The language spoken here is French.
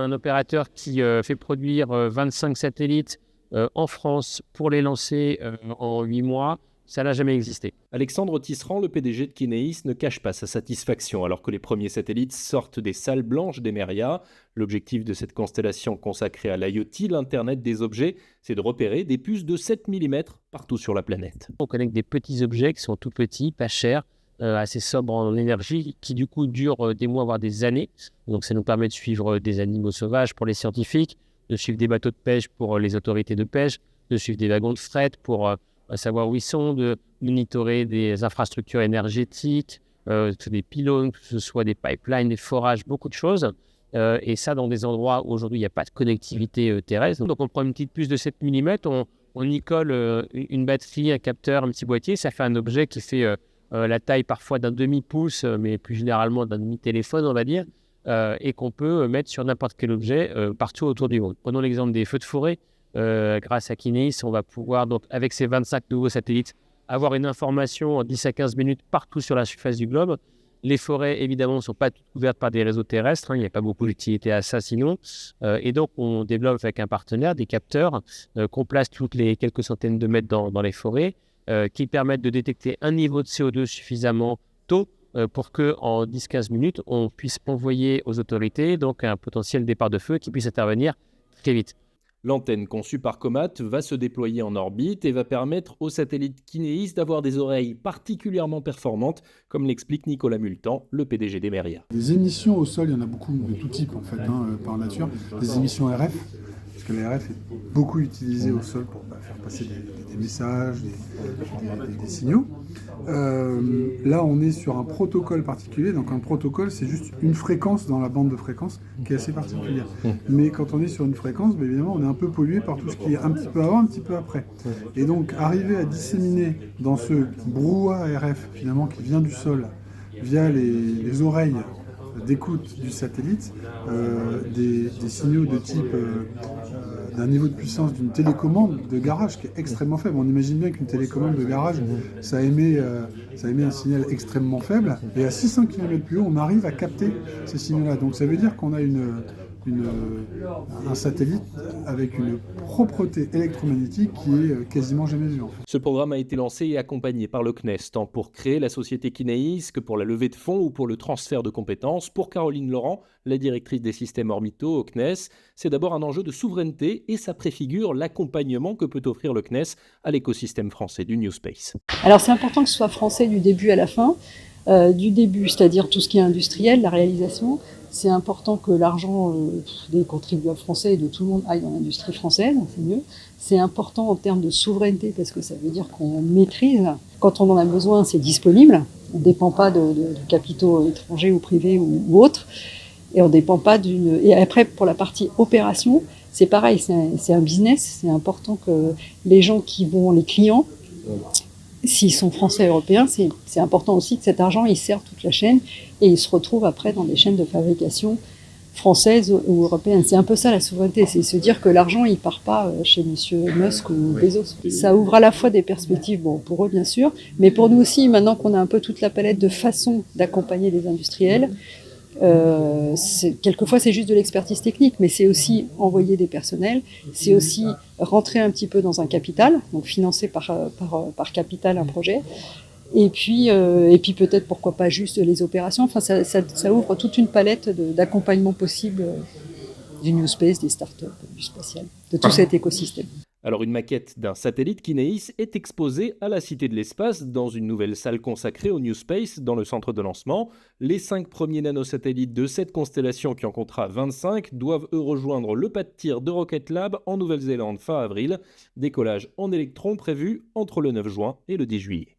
un opérateur qui fait produire 25 satellites en France pour les lancer en 8 mois. Ça n'a jamais existé. Alexandre Tisserand, le PDG de Kinéis, ne cache pas sa satisfaction alors que les premiers satellites sortent des salles blanches d'Emeria. L'objectif de cette constellation consacrée à l'IoT, l'Internet des objets, c'est de repérer des puces de 7 mm partout sur la planète. On connecte des petits objets qui sont tout petits, pas chers, assez sobres en énergie, qui du coup durent des mois, voire des années. Donc ça nous permet de suivre des animaux sauvages pour les scientifiques, de suivre des bateaux de pêche pour les autorités de pêche, de suivre des wagons de fret pour savoir où ils sont, de monitorer des infrastructures énergétiques, des pylônes, que ce soit des pipelines, des forages, beaucoup de choses. Et ça dans des endroits où aujourd'hui il n'y a pas de connectivité terrestre. Donc on prend une petite puce de 7 mm, on y colle une batterie, un capteur, un petit boîtier, ça fait un objet qui fait la taille parfois d'un demi-pouce, mais plus généralement d'un demi-téléphone, on va dire, et qu'on peut mettre sur n'importe quel objet partout autour du monde. Prenons l'exemple des feux de forêt. Grâce à Kinéis, on va pouvoir, donc, avec ces 25 nouveaux satellites, avoir une information en 10 à 15 minutes partout sur la surface du globe. Les forêts, évidemment, ne sont pas toutes couvertes par des réseaux terrestres. Il n'y a pas beaucoup d'utilité à ça sinon. Et donc, on développe avec un partenaire des capteurs qu'on place toutes les quelques centaines de mètres dans les forêts qui permettent de détecter un niveau de CO2 suffisamment tôt pour qu'en 10-15 minutes, on puisse envoyer aux autorités donc, un potentiel départ de feu qui puisse intervenir très vite. L'antenne conçue par Comat va se déployer en orbite et va permettre au satellite Kinéis d'avoir des oreilles particulièrement performantes, comme l'explique Nicolas Multan, le PDG d'Emeria. Des émissions au sol, il y en a beaucoup de tout type en fait, par nature. Des émissions RF, parce que la RF est beaucoup utilisée au sol pour faire passer des messages, des signaux. Là, on est sur un protocole particulier. Donc un protocole, c'est juste une fréquence dans la bande de fréquence qui est assez particulière. Mais quand on est sur une fréquence, évidemment, on est un peu pollué par tout ce qui est un petit peu avant, un petit peu après. Et donc, arriver à disséminer dans ce brouhaha RF, finalement, qui vient du sol, via les oreilles d'écoute du satellite, des signaux de type d'un niveau de puissance d'une télécommande de garage qui est extrêmement faible. On imagine bien qu'une télécommande de garage, ça émet un signal extrêmement faible, et à 600 km plus haut, on arrive à capter ces signaux-là. Donc ça veut dire qu'on a un satellite avec une propreté électromagnétique qui est quasiment jamais vue. En fait. Ce programme a été lancé et accompagné par le CNES, tant pour créer la société Kinéis que pour la levée de fonds ou pour le transfert de compétences. Pour Caroline Laurent, la directrice des systèmes orbitaux au CNES, c'est d'abord un enjeu de souveraineté et ça préfigure l'accompagnement que peut offrir le CNES à l'écosystème français du New Space. Alors c'est important que ce soit français du début à la fin. Du début, c'est-à-dire tout ce qui est industriel, la réalisation. C'est important que l'argent des contribuables français et de tout le monde aille dans l'industrie française, c'est mieux. C'est important en termes de souveraineté parce que ça veut dire qu'on maîtrise. Quand on en a besoin, c'est disponible. On ne dépend pas de capitaux étrangers ou privés ou autres. Et on dépend pas d'une. Et après, pour la partie opération, c'est pareil, c'est un business. C'est important que les gens qui vont, les clients, s'ils sont français et européens, c'est important aussi que cet argent, il serve toute la chaîne et il se retrouve après dans des chaînes de fabrication françaises ou européennes. C'est un peu ça la souveraineté, c'est se dire que l'argent, il part pas chez monsieur Musk ou Bezos. Ça ouvre à la fois des perspectives, bon, pour eux bien sûr, mais pour nous aussi, maintenant qu'on a un peu toute la palette de façons d'accompagner les industriels, quelquefois c'est juste de l'expertise technique, mais c'est aussi envoyer des personnels, c'est aussi rentrer un petit peu dans un capital, donc financer par capital un projet, et puis peut-être pourquoi pas juste les opérations. Enfin, ça ouvre toute une palette d'accompagnement possible du New Space, des startups, du spatial, de tout cet écosystème. Alors une maquette d'un satellite Kinéis est exposée à la Cité de l'Espace dans une nouvelle salle consacrée au New Space dans le centre de lancement. Les 5 premiers nanosatellites de cette constellation qui en comptera 25 doivent eux rejoindre le pas de tir de Rocket Lab en Nouvelle-Zélande fin avril. Décollage en électrons prévu entre le 9 juin et le 10 juillet.